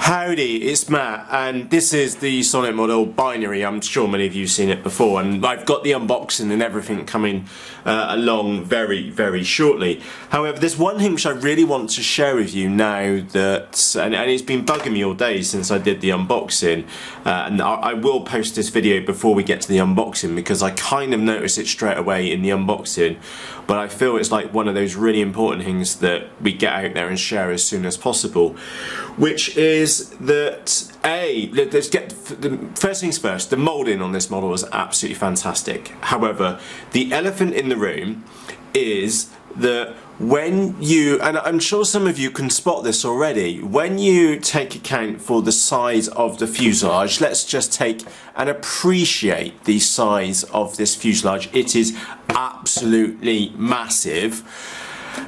Howdy, it's Matt, and this is the SonicModell binary. I'm sure many of you have seen it before, and I've got the unboxing and everything coming along very shortly. However, there's one thing which I really want to share with you now that, and it's been bugging me all day since I did the unboxing, and I will post this video before we get to the unboxing because I kind of noticed it straight away in the unboxing, but I feel it's like one of those really important things that we get out there and share as soon as possible, which is that let's get the first things first. The moulding on this model is absolutely fantastic. However, the elephant in the room is that when you, and I'm sure some of you can spot this already, when you take account for the size of the fuselage, let's just take and appreciate the size of this fuselage. It is absolutely massive.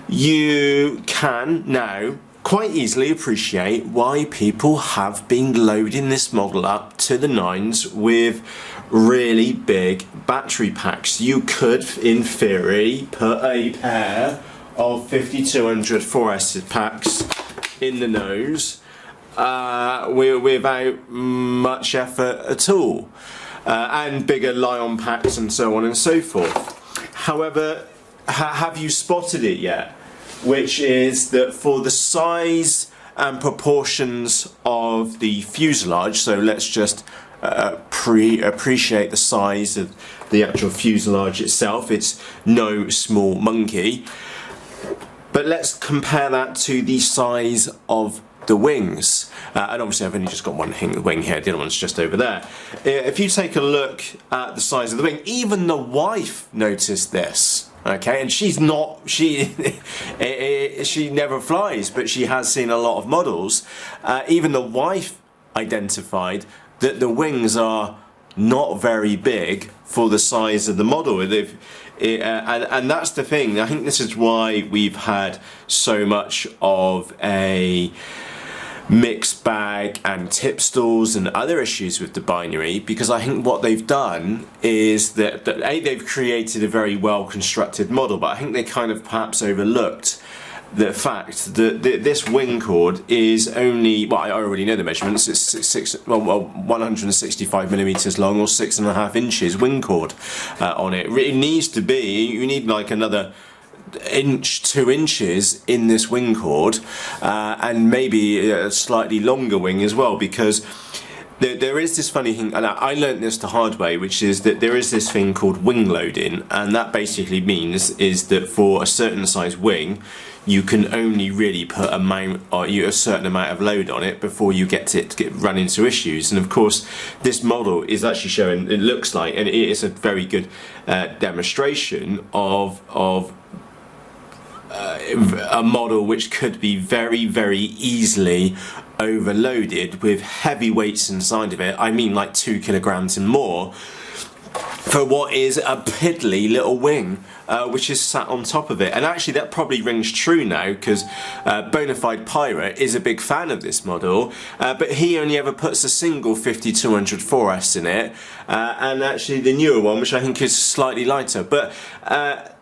You can now quite easily appreciate why people have been loading this model up to the nines with really big battery packs. You could, in theory, put a pair of 5200 4S packs in the nose without much effort at all, and bigger Lion packs and so on and so forth. However, have you spotted it yet? Which is that for the size and proportions of the fuselage, so let's just appreciate the size of the actual fuselage itself. It's no small monkey, but let's compare that to the size of the wings, and obviously I've only just got one wing here, the other one's just over there. If you take a look at the size of the wing, even the wife noticed this. Okay, and she's not, she never flies, but she has seen a lot of models. Even the wife identified that the wings are not very big for the size of the model. And that's the thing. I think this is why we've had so much of a mixed bag and tip stalls and other issues with the binary, because I think what they've done is that they've created a very well constructed model, but I think they kind of perhaps overlooked the fact that this wing chord is only, well, I already know the measurements, it's 165 millimeters long, or 6.5 inches wing chord on it. It needs to be, you need like another inch, 2 inches in this wing chord, and maybe a slightly longer wing as well, because there is this funny thing, and I learnt this the hard way, which is that there is this thing called wing loading, and that basically means is that for a certain size wing you can only really put a certain amount of load on it before you get it to run into issues. And of course this model is actually showing, it looks like, and it is a very good demonstration of a model which could be very easily overloaded with heavy weights inside of it. I mean like 2 kilograms and more, for what is a piddly little wing which is sat on top of it. And actually that probably rings true now, because Bonafide Pirate is a big fan of this model, but he only ever puts a single 5200 4S in it, and actually the newer one, which I think is slightly lighter, but I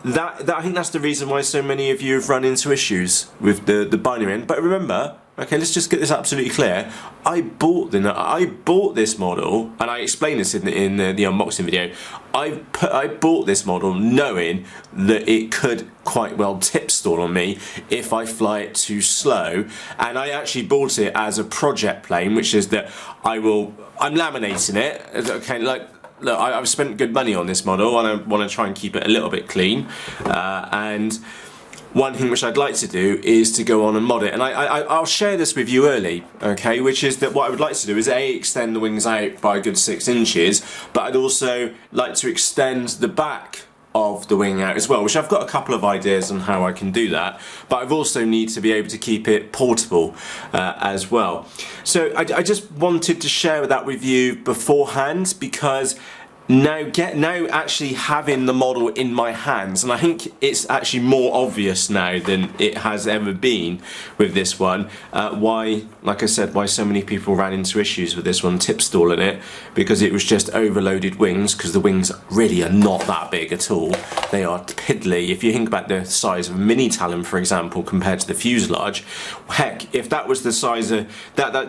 think that's the reason why so many of you have run into issues with the binary end. But remember, okay, let's just get this absolutely clear. I bought this model, and I explained this in the unboxing video. I bought this model knowing that it could quite well tip stall on me if I fly it too slow, and I actually bought it as a project plane, which is that I'm laminating it. Okay, like, look, I've spent good money on this model, and I want to try and keep it a little bit clean, and one thing which I'd like to do is to go on and mod it, and I'll share this with you early, okay, which is that what I would like to do is extend the wings out by a good 6 inches, but I'd also like to extend the back of the wing out as well, which I've got a couple of ideas on how I can do that, but I've also need to be able to keep it portable as well. So I just wanted to share that with you beforehand, because now actually having the model in my hands, and I think it's actually more obvious now than it has ever been with this one, why, like I said, why so many people ran into issues with this one tip stalling it, because it was just overloaded wings, because the wings really are not that big at all. They are piddly. If you think about the size of a mini Talon, for example, compared to the fuselage, heck, if that was the size of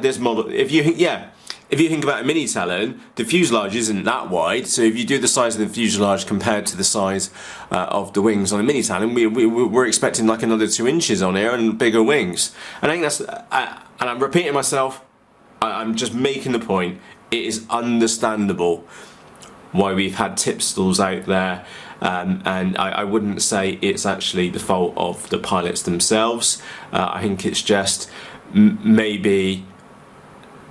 this model, if you think about a mini Talon, the fuselage isn't that wide, so if you do the size of the fuselage compared to the size of the wings on a mini Talon, we're expecting like another 2 inches on here and bigger wings. And I think that's, and I'm repeating myself, I'm just making the point, it is understandable why we've had tip stalls out there, and I wouldn't say it's actually the fault of the pilots themselves. I think it's just maybe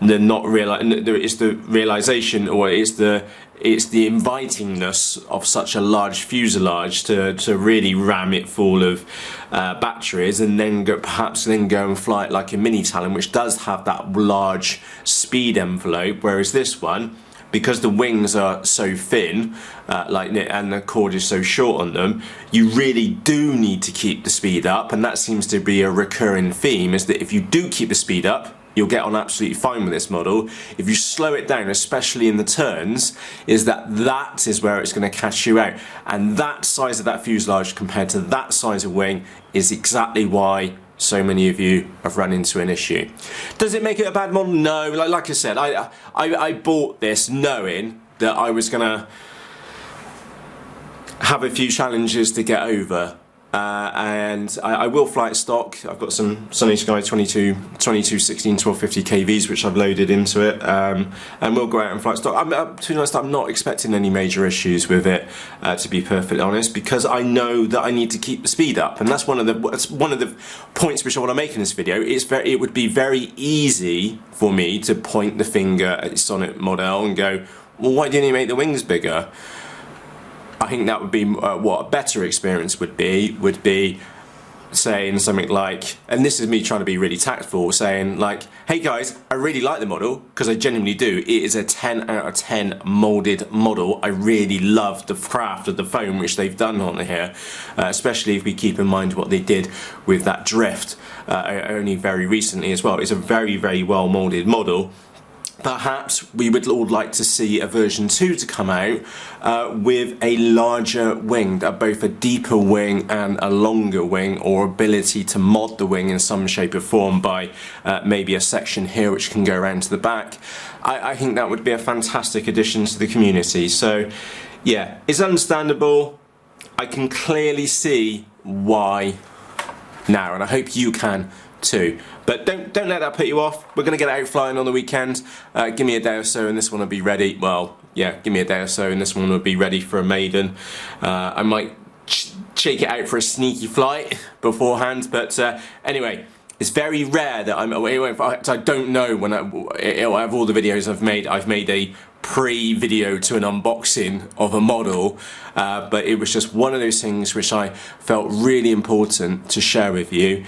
they're not it's the realization, or it's the invitingness of such a large fuselage to really ram it full of batteries, and then perhaps go and fly it like a mini Talon, which does have that large speed envelope, whereas this one, because the wings are so thin, and the cord is so short on them, you really do need to keep the speed up, and that seems to be a recurring theme, is that if you do keep the speed up, you'll get on absolutely fine with this model. If you slow it down, especially in the turns, that is where it's going to catch you out. And that size of that fuselage compared to that size of wing is exactly why so many of you have run into an issue. Does it make it a bad model? No. Like I said, I bought this knowing that I was going to have a few challenges to get over. And I will fly it stock. I've got some Sunny Sky 22 16 1250 kVs which I've loaded into it, and we'll go out and fly it stock. To be honest, I'm not expecting any major issues with it, to be perfectly honest, because I know that I need to keep the speed up, and that's one of the points which I want to make in this video. It would be very easy for me to point the finger at SonicModell and go, well, why didn't you make the wings bigger? I think that would be what a better experience would be saying something like, and this is me trying to be really tactful, saying like, hey guys, I really like the model, because I genuinely do. It is a 10 out of 10 molded model. I really love the craft of the foam which they've done on here, especially if we keep in mind what they did with that drift only very recently as well. It's a very, very well molded model. Perhaps we would all like to see a version 2 to come out with a larger wing, both a deeper wing and a longer wing, or ability to mod the wing in some shape or form by maybe a section here which can go around to the back. I think that would be a fantastic addition to the community. So yeah, it's understandable. I can clearly see why now, and I hope you can too. But don't let that put you off. We're going to get out flying on the weekend. Give me a day or so and this one will be ready. Well, yeah, give me a day or so and this one will be ready for a maiden. I might shake it out for a sneaky flight beforehand, but anyway, it's very rare that I don't know when out of all the videos I've made a pre-video to an unboxing of a model, but it was just one of those things which I felt really important to share with you,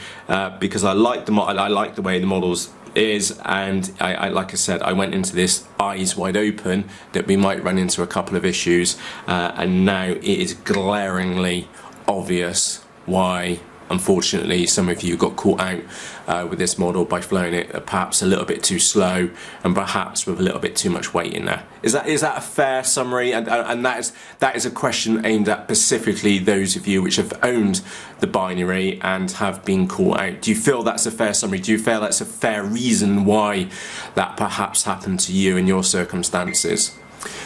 because I like the way the models is, and like I said, I went into this eyes wide open that we might run into a couple of issues, and now it is glaringly obvious why unfortunately some of you got caught out with this model by flying it perhaps a little bit too slow and perhaps with a little bit too much weight in there. Is that a fair summary? And that is a question aimed at specifically those of you which have owned the binary and have been caught out. Do you feel that's a fair summary? Do you feel that's a fair reason why that perhaps happened to you in your circumstances?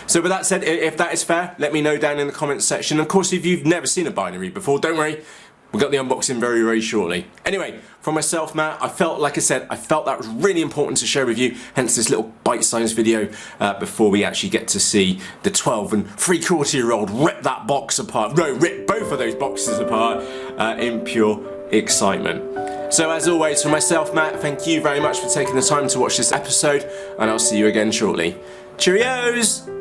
So with that said, if that is fair, let me know down in the comments section. Of course, if you've never seen a binary before, don't worry, we've got the unboxing very, very shortly. Anyway, from myself, Matt, I felt that was really important to share with you, hence this little bite-sized video before we actually get to see the 12 and 3/4-year-old rip that box apart, no, rip both of those boxes apart in pure excitement. So as always, for myself, Matt, thank you very much for taking the time to watch this episode, and I'll see you again shortly. Cheerios!